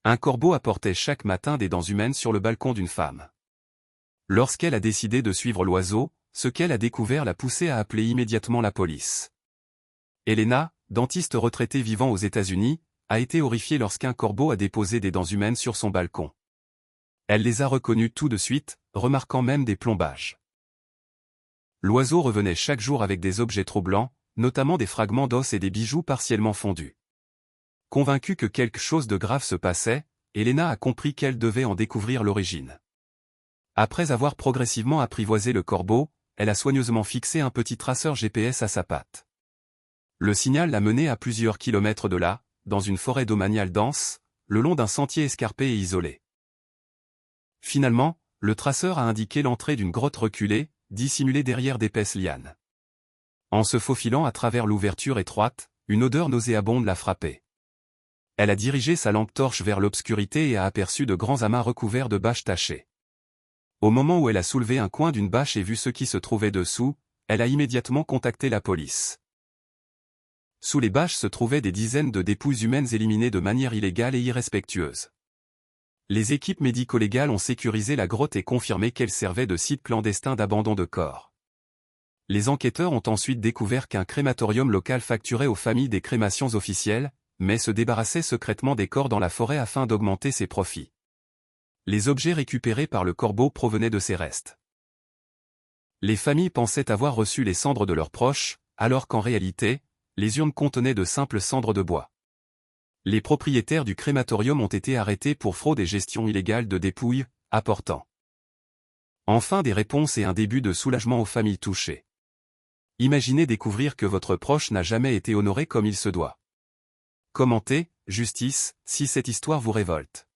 Un corbeau apportait chaque matin des dents humaines sur le balcon d'une femme. Lorsqu'elle a décidé de suivre l'oiseau, ce qu'elle a découvert l'a poussée à appeler immédiatement la police. Elena, dentiste retraitée vivant aux États-Unis, a été horrifiée lorsqu'un corbeau a déposé des dents humaines sur son balcon. Elle les a reconnues tout de suite, remarquant même des plombages. L'oiseau revenait chaque jour avec des objets troublants, notamment des fragments d'os et des bijoux partiellement fondus. Convaincue que quelque chose de grave se passait, Elena a compris qu'elle devait en découvrir l'origine. Après avoir progressivement apprivoisé le corbeau, elle a soigneusement fixé un petit traceur GPS à sa patte. Le signal l'a menée à plusieurs kilomètres de là, dans une forêt domaniale dense, le long d'un sentier escarpé et isolé. Finalement, le traceur a indiqué l'entrée d'une grotte reculée, dissimulée derrière d'épaisses lianes. En se faufilant à travers l'ouverture étroite, une odeur nauséabonde l'a frappée. Elle a dirigé sa lampe torche vers l'obscurité et a aperçu de grands amas recouverts de bâches tachées. Au moment où elle a soulevé un coin d'une bâche et vu ce qui se trouvait dessous, elle a immédiatement contacté la police. Sous les bâches se trouvaient des dizaines de dépouilles humaines éliminées de manière illégale et irrespectueuse. Les équipes médico-légales ont sécurisé la grotte et confirmé qu'elle servait de site clandestin d'abandon de corps. Les enquêteurs ont ensuite découvert qu'un crématorium local facturait aux familles des crémations officielles, mais se débarrassait secrètement des corps dans la forêt afin d'augmenter ses profits. Les objets récupérés par le corbeau provenaient de ces restes. Les familles pensaient avoir reçu les cendres de leurs proches, alors qu'en réalité, les urnes contenaient de simples cendres de bois. Les propriétaires du crématorium ont été arrêtés pour fraude et gestion illégale de dépouilles, apportant enfin des réponses et un début de soulagement aux familles touchées. Imaginez découvrir que votre proche n'a jamais été honoré comme il se doit. Commentez, justice, si cette histoire vous révolte.